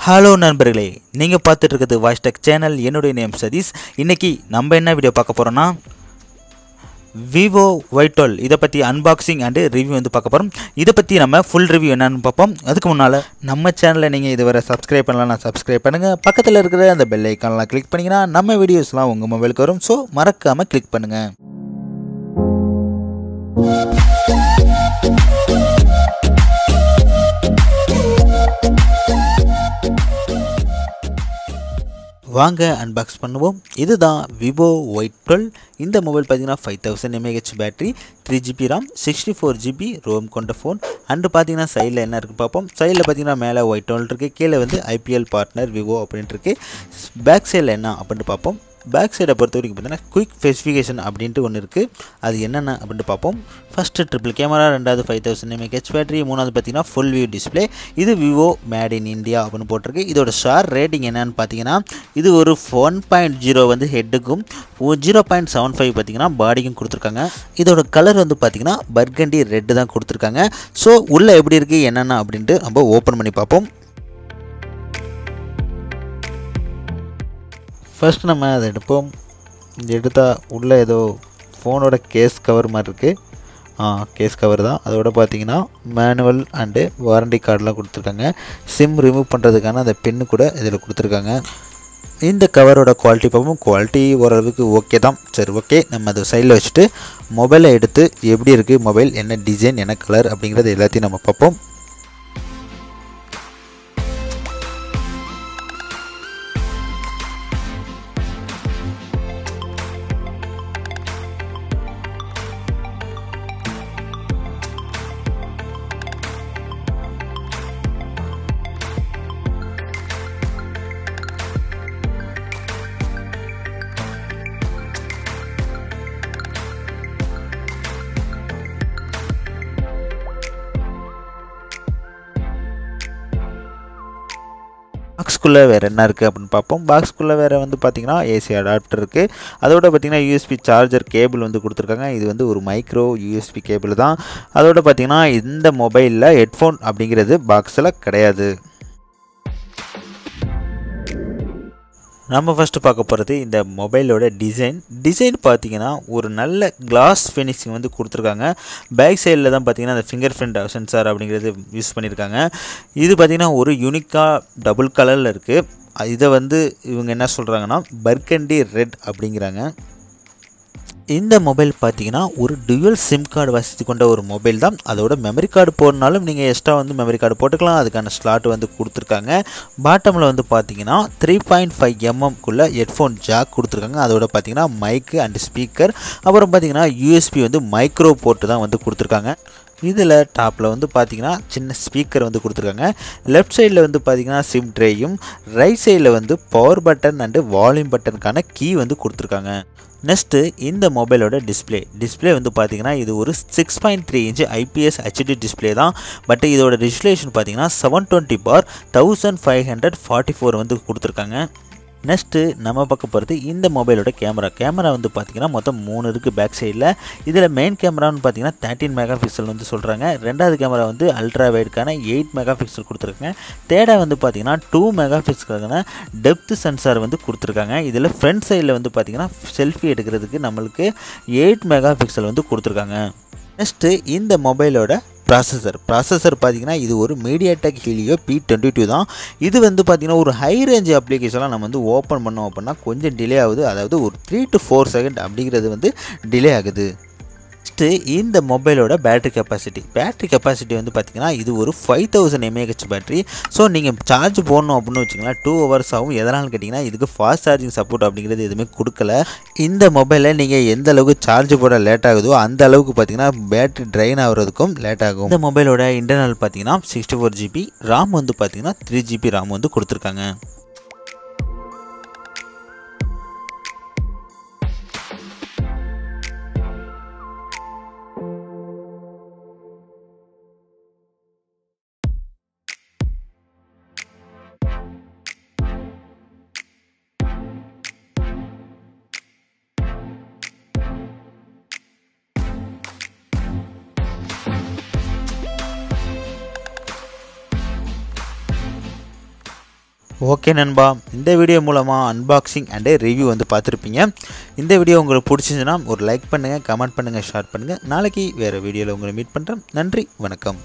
Hello நண்பர்களே, நீங்கள் பார்த்துட்டு இருக்கிறது வாய்ஸ் டெக் சேனல். என்னுடைய நேம் சதீஷ். இன்றைக்கி நம்ம என்ன வீடியோ பார்க்க போகிறோன்னா, விவோ Y12 இதை பற்றி அன்பாக்சிங் அண்டு ரிவ்யூ வந்து பார்க்க போகிறோம். இதை பற்றி நம்ம ஃபுல் ரிவ்யூ என்னன்னு பார்ப்போம். அதுக்கு முன்னால் நம்ம சேனலை நீங்கள் இதுவரை சப்ஸ்கிரைப் பண்ணலாம், சப்ஸ்கிரைப் பண்ணுங்கள். பக்கத்தில் இருக்கிற அந்த பெல் ஐக்கான்லாம் கிளிக் பண்ணிங்கன்னா நம்ம வீடியோஸ்லாம் உங்கள் மொபைலுக்கு வரும். ஸோ மறக்காமல் கிளிக் பண்ணுங்கள். வாங்க அன்பாக்ஸ் பண்ணுவோம். இதுதான் விவோ Y12. இந்த மொபைல் பார்த்தீங்கன்னா 5000 mAh battery, 3GB RAM, 64GB ROM கொண்ட ஃபோன். அண்டு பார்த்தீங்கன்னா சைடில் என்ன இருக்குது பார்ப்போம். சைடில் பார்த்தீங்கன்னா மேலே Y12 இருக்குது, கீழே வந்து ஐபிஎல் பார்ட்னர் விவோ அப்படின்ட்டு இருக்குது. பேக் சைடில் என்ன அப்படின்ட்டு பார்ப்போம். பேக் சைடை பொறுத்த வரைக்கும் பார்த்தீங்கன்னா குயிக் ஸ்பெசிஃபிகேஷன் அப்படின்ட்டு ஒன்று இருக்குது. அது என்னென்ன அப்படின்ட்டு பார்ப்போம். ஃபஸ்ட்டு ட்ரிபிள் கேமரா, ரெண்டாவது 5000 mAh பேட்டரி, மூணாவது பார்த்தீங்கன்னா ஃபுல் வியூ டிஸ்பிளே. இது விவோ மேட் இன் இந்தியா அப்படின்னு போட்டிருக்கு. இதோட ஷார் ரேட்டிங் என்னன்னு பார்த்தீங்கன்னா, இது ஒரு 1.0 வந்து ஹெட்டுக்கும் 0.75 பார்த்தீங்கன்னா பாடிக்கும் கொடுத்துருக்காங்க. இதோட கலர் வந்து பார்த்தீங்கன்னா பர்கண்டி ரெட்டு தான் கொடுத்துருக்காங்க. ஸோ உள்ளே எப்படி இருக்குது என்னென்ன அப்படின்ட்டு நம்ம ஓப்பன் பண்ணி பார்ப்போம். ஃபர்ஸ்ட் நம்ம அதை எடுப்போம். எடுத்தால் உள்ளே ஏதோ ஃபோனோட கேஸ் கவர் மாதிரி இருக்குது. கேஸ் கவர் தான். அதோட பார்த்தீங்கன்னா மேனுவல் அண்டு வாரண்டி கார்டெலாம் கொடுத்துருக்காங்க. சிம் ரிமூவ் பண்ணுறதுக்கான அந்த பென்னு கூட இதில் கொடுத்துருக்காங்க. இந்த கவரோட குவாலிட்டி பார்ப்போம். குவாலிட்டி ஓரளவுக்கு ஓகே தான். சரி, ஓகே. நம்ம அதை சைடில் வச்சுட்டு மொபைலை எடுத்து எப்படி இருக்குது மொபைல், என்ன டிசைன், என்ன கலர் அப்படிங்கிறது எல்லாத்தையும் நம்ம பார்ப்போம். பாக்ஸ்குள்ளே வேறு என்ன இருக்குது அப்படின்னு பார்ப்போம். பாக்ஸ்குள்ளே வேறு வந்து பார்த்திங்கன்னா ஏசி அடாப்டர் இருக்குது. அதோட பார்த்திங்கன்னா யூஎஸ்பி சார்ஜர் கேபிள் வந்து கொடுத்துருக்காங்க. இது வந்து ஒரு மைக்ரோ யூஎஸ்பி கேபிள் தான். அதோட பார்த்திங்கன்னா இந்த மொபைலில் ஹெட்ஃபோன் அப்படிங்கிறது பாக்ஸில் கிடையாது. நம்ம ஃபஸ்ட்டு பார்க்க போகிறது இந்த மொபைலோட டிசைன் பார்த்திங்கன்னா ஒரு நல்ல கிளாஸ் ஃபினிஷிங் வந்து கொடுத்துருக்காங்க. பேக் சைடில் தான் பார்த்திங்கன்னா அந்த ஃபிங்கர் பிரிண்ட் சென்சார் அப்படிங்கிறது யூஸ் பண்ணியிருக்காங்க. இது பார்த்திங்கன்னா ஒரு யூனிக்காக டபுள் கலரில் இருக்குது. இதை வந்து இவங்க என்ன சொல்கிறாங்கன்னா பர்கண்டி ரெட் அப்படிங்கிறாங்க. இந்த மொபைல் பார்த்தீங்கன்னா ஒரு டுவல் சிம் கார்டு வசதி கொண்ட ஒரு மொபைல் தான். அதோட மெமரி கார்டு போடனாலும் நீங்கள் எக்ஸ்ட்ரா வந்து மெமரி கார்டு போட்டுக்கலாம். அதுக்கான ஸ்லாட் வந்து கொடுத்துருக்காங்க. பாட்டமில் வந்து பார்த்தீங்கன்னா 3.5mm ஹெட்ஃபோன் ஜாக் கொடுத்துருக்காங்க. அதோட பார்த்தீங்கன்னா மைக்கு அண்ட் ஸ்பீக்கர், அப்புறம் பார்த்தீங்கன்னா யூஎஸ்பி வந்து மைக்ரோ போர்ட்டு தான் வந்து கொடுத்துருக்காங்க. இதில் டாப்பில் வந்து பார்த்திங்கன்னா சின்ன ஸ்பீக்கர் வந்து கொடுத்துருக்காங்க. லெஃப்ட் சைடில் வந்து பார்த்திங்கன்னா சிம் ட்ரேயும், ரைட் சைடில் வந்து பவர் பட்டன் அண்டு வால்யூம் பட்டனுக்கான கீ வந்து கொடுத்துருக்காங்க. நெக்ஸ்ட்டு இந்த மொபைலோட டிஸ்பிளே வந்து பார்த்திங்கன்னா இது ஒரு 6.3 இன்ச் ஐபிஎஸ் ஹெச்டி டிஸ்பிளே தான். பட் இதோட ரெசல்யூஷன் பார்த்திங்கன்னா 720x1544 வந்து கொடுத்துருக்காங்க. நெக்ஸ்ட்டு நம்ம பார்க்க போகிறது இந்த மொபைலோட கேமரா வந்து பார்த்திங்கன்னா மொத்தம் 3 இருக்குது பேக் சைடில். இதில் மெயின் கேமரான்னு பார்த்திங்கன்னா 13 மெகாபிக்சல் வந்து சொல்கிறாங்க. ரெண்டாவது கேமரா வந்து அல்ட்ரா வைடுக்கான 8 மெகாபிக்சல் கொடுத்துருக்காங்க. தேர்டாக வந்து பார்த்திங்கன்னா 2 மெகாபிக்சலுக்கான டெப்த் சென்சார் வந்து கொடுத்துருக்காங்க. இதில் ஃப்ரண்ட் சைடில் வந்து பார்த்திங்கன்னா செல்ஃபி எடுக்கிறதுக்கு நம்மளுக்கு 8 மெகாபிக்சல் வந்து கொடுத்துருக்காங்க. நெக்ஸ்ட்டு இந்த மொபைலோட ப்ராசஸர் பார்த்திங்கன்னா இது ஒரு மீடியாடெக் ஹீலியோ P22 தான். இது வந்து பார்த்திங்கன்னா ஒரு ஹை ரேஞ்ச் அப்ளிகேஷன்லாம் நம்ம வந்து ஓப்பன் பண்ணோம் அப்படின்னா கொஞ்சம் டிலே ஆகுது. அதாவது ஒரு 3 to 4 செகண்ட் அப்படிங்கிறது வந்து டிலே ஆகுது. நெக்ஸ்ட்டு இந்த மொபைலோட பேட்டரி கெப்பாசிட்டி வந்து பார்த்திங்கன்னா இது ஒரு 5000 mAh பேட்டரி. ஸோ நீங்கள் சார்ஜ் போடணும் அப்படின்னு வச்சிங்கன்னா 2 hours ஆகும். எதனாலும் கேட்டிங்கன்னா இதுக்கு ஃபாஸ்ட் சார்ஜிங் சப்போர்ட் அப்படிங்கிறது எதுவுமே கொடுக்கல. இந்த மொபைலில் நீங்கள் எந்த அளவுக்கு சார்ஜ் போட லேட் ஆகுதோ அந்த அளவுக்கு பார்த்திங்கன்னா பேட்டரி ட்ரைன் ஆகிறதுக்கும் லேட் ஆகும். இந்த மொபைலோட இன்டர்னல் பார்த்திங்கன்னா 64GB, RAM வந்து பார்த்திங்கன்னா 3GB RAM வந்து கொடுத்துருக்காங்க. ஓகே நண்பா, இந்த வீடியோ மூலமாக அன்பாக்சிங் அண்டு ரிவ்யூ வந்து பார்த்துருப்பீங்க. இந்த வீடியோ உங்களுக்கு பிடிச்சிருந்துச்சுன்னா ஒரு லைக் பண்ணுங்கள், கமெண்ட் பண்ணுங்கள், ஷேர் பண்ணுங்கள். நாளைக்கு வேறு வீடியோவில் உங்களை மீட் பண்ணுறேன். நன்றி, வணக்கம்.